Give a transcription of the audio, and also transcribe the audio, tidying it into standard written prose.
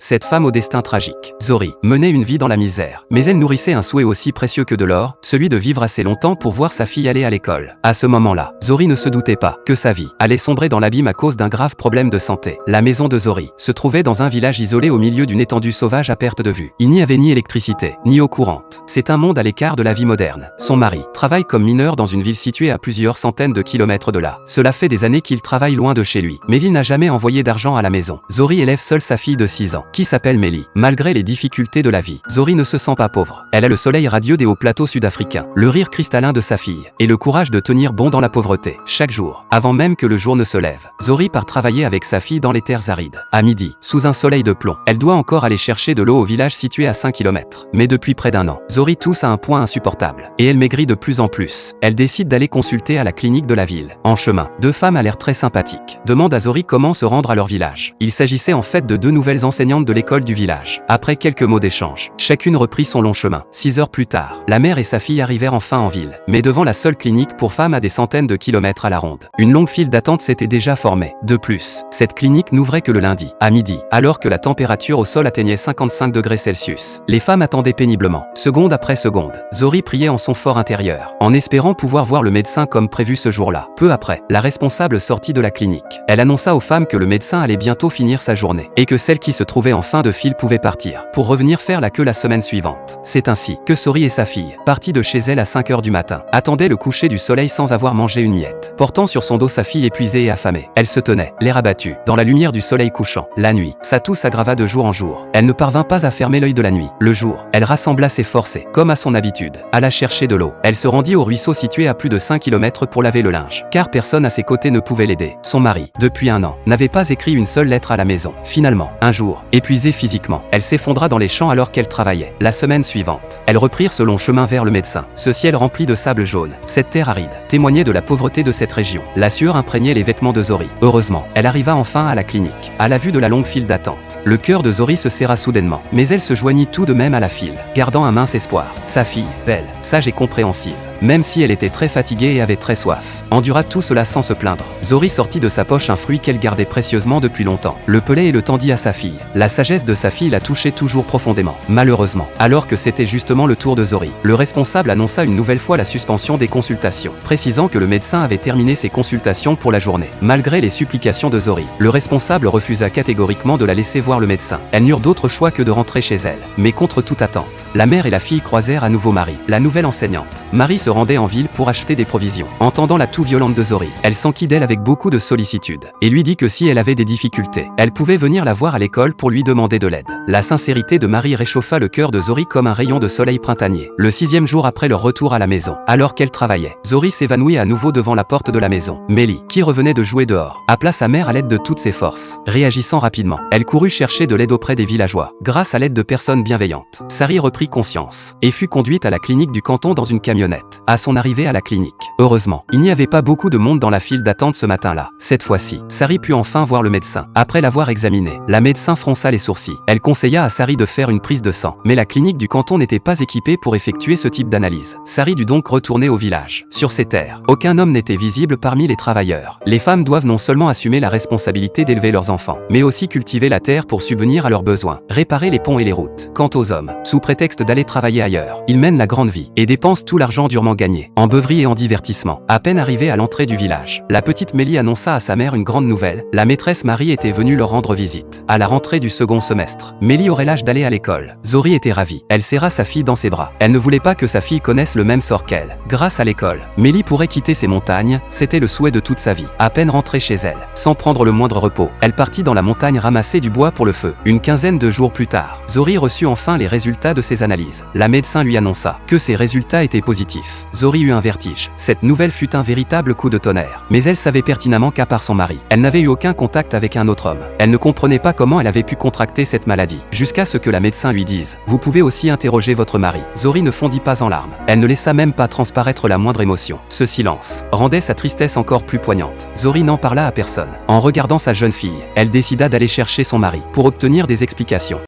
Cette femme au destin tragique, Zori, menait une vie dans la misère. Mais elle nourrissait un souhait aussi précieux que de l'or, celui de vivre assez longtemps pour voir sa fille aller à l'école. À ce moment-là, Zori ne se doutait pas que sa vie allait sombrer dans l'abîme à cause d'un grave problème de santé. La maison de Zori se trouvait dans un village isolé au milieu d'une étendue sauvage à perte de vue. Il n'y avait ni électricité, ni eau courante. C'est un monde à l'écart de la vie moderne. Son mari travaille comme mineur dans une ville située à plusieurs centaines de kilomètres de là. Cela fait des années qu'il travaille loin de chez lui, mais il n'a jamais envoyé d'argent à la maison. Zori élève seule sa fille de 6 ans, qui s'appelle Mélie. Malgré les difficultés de la vie, Zori ne se sent pas pauvre. Elle a le soleil radieux des hauts plateaux sud-africains, le rire cristallin de sa fille, et le courage de tenir bon dans la pauvreté. Chaque jour, avant même que le jour ne se lève, Zori part travailler avec sa fille dans les terres arides. À midi, sous un soleil de plomb, elle doit encore aller chercher de l'eau au village situé à 5 km. Mais depuis près d'un an, Zori tousse à un point insupportable, et elle maigrit de plus en plus. Elle décide d'aller consulter à la clinique de la ville. En chemin, deux femmes à l'air très sympathiques demandent à Zori comment se rendre à leur village. Il s'agissait en fait de deux nouvelles enseignantes de l'école du village. Après quelques mots d'échange, chacune reprit son long chemin. 6 heures plus tard, la mère et sa fille arrivèrent enfin en ville, mais devant la seule clinique pour femmes à des centaines de kilomètres à la ronde. Une longue file d'attente s'était déjà formée. De plus, cette clinique n'ouvrait que le lundi, à midi, alors que la température au sol atteignait 55 degrés Celsius. Les femmes attendaient péniblement, seconde après seconde. Zori priait en son fort intérieur, en espérant pouvoir voir le médecin comme prévu ce jour-là. Peu après, la responsable sortit de la clinique. Elle annonça aux femmes que le médecin allait bientôt finir sa journée, et que celle qui se trouvait en fin de file pouvait partir pour revenir faire la queue la semaine suivante. C'est ainsi que Zori et sa fille, partie de chez elle à 5 heures du matin, attendaient le coucher du soleil sans avoir mangé une miette. Portant sur son dos sa fille épuisée et affamée, elle se tenait, l'air abattu, dans la lumière du soleil couchant. La nuit, sa toux s'aggrava de jour en jour. Elle ne parvint pas à fermer l'œil de la nuit. Le jour, elle rassembla ses forces et, comme à son habitude, alla chercher de l'eau. Elle se rendit au ruisseau situé à plus de 5 km pour laver le linge, car personne à ses côtés ne pouvait l'aider. Son mari, depuis un an, n'avait pas écrit une seule lettre à la maison. Finalement, un jour, épuisée physiquement, elle s'effondra dans les champs alors qu'elle travaillait. La semaine suivante, elles reprirent ce long chemin vers le médecin. Ce ciel rempli de sable jaune, cette terre aride, témoignait de la pauvreté de cette région. La sueur imprégnait les vêtements de Zori. Heureusement, elle arriva enfin à la clinique. À la vue de la longue file d'attente, le cœur de Zori se serra soudainement, mais elle se joignit tout de même à la file, gardant un mince espoir. Sa fille, belle, sage et compréhensive, même si elle était très fatiguée et avait très soif, endura tout cela sans se plaindre. Zori sortit de sa poche un fruit qu'elle gardait précieusement depuis longtemps, le pelait et le tendit à sa fille. La sagesse de sa fille la touchait toujours profondément. Malheureusement, alors que c'était justement le tour de Zori, le responsable annonça une nouvelle fois la suspension des consultations, précisant que le médecin avait terminé ses consultations pour la journée. Malgré les supplications de Zori, le responsable refusa catégoriquement de la laisser voir le médecin. Elles n'eurent d'autre choix que de rentrer chez elle. Mais contre toute attente, la mère et la fille croisèrent à nouveau Marie, la nouvelle enseignante. Marie se rendait en ville pour acheter des provisions. Entendant la toux violente de Zori, elle s'enquit d'elle avec beaucoup de sollicitude, et lui dit que si elle avait des difficultés, elle pouvait venir la voir à l'école pour lui demander de l'aide. La sincérité de Marie réchauffa le cœur de Zori comme un rayon de soleil printanier. Le 6e jour après leur retour à la maison, alors qu'elle travaillait, Zori s'évanouit à nouveau devant la porte de la maison. Mélie, qui revenait de jouer dehors, appela sa mère à l'aide de toutes ses forces. Réagissant rapidement, elle courut chercher de l'aide auprès des villageois. Grâce à l'aide de personnes bienveillantes, Sari reprit conscience, et fut conduite à la clinique du canton dans une camionnette. À son arrivée à la clinique, heureusement, il n'y avait pas beaucoup de monde dans la file d'attente ce matin-là. Cette fois-ci, Sari put enfin voir le médecin. Après l'avoir examiné, la médecin fronça les sourcils. Elle conseilla à Sari de faire une prise de sang, mais la clinique du canton n'était pas équipée pour effectuer ce type d'analyse. Sari dut donc retourner au village. Sur ces terres, aucun homme n'était visible parmi les travailleurs. Les femmes doivent non seulement assumer la responsabilité d'élever leurs enfants, mais aussi cultiver la terre pour subvenir à leurs besoins, réparer les ponts et les routes. Quant aux hommes, sous prétexte d'aller travailler ailleurs, ils mènent la grande vie et dépensent tout l'argent durement gagné, en beuverie et en divertissement. À peine arrivée à l'entrée du village, la petite Mélie annonça à sa mère une grande nouvelle. La maîtresse Marie était venue leur rendre visite. À la rentrée du second semestre, Mélie aurait l'âge d'aller à l'école. Zori était ravie. Elle serra sa fille dans ses bras. Elle ne voulait pas que sa fille connaisse le même sort qu'elle. Grâce à l'école, Mélie pourrait quitter ses montagnes, c'était le souhait de toute sa vie. À peine rentrée chez elle, sans prendre le moindre repos, elle partit dans la montagne ramasser du bois pour le feu. Une quinzaine de jours plus tard, Zori reçut enfin les résultats de ses analyses. La médecin lui annonça que ses résultats étaient positifs. Zori eut un vertige. Cette nouvelle fut un véritable coup de tonnerre. Mais elle savait pertinemment qu'à part son mari, elle n'avait eu aucun contact avec un autre homme. Elle ne comprenait pas comment elle avait pu contracter cette maladie, jusqu'à ce que la médecin lui dise « Vous pouvez aussi interroger votre mari ». Zori ne fondit pas en larmes. Elle ne laissa même pas transparaître la moindre émotion. Ce silence rendait sa tristesse encore plus poignante. Zori n'en parla à personne. En regardant sa jeune fille, elle décida d'aller chercher son mari pour obtenir des explications.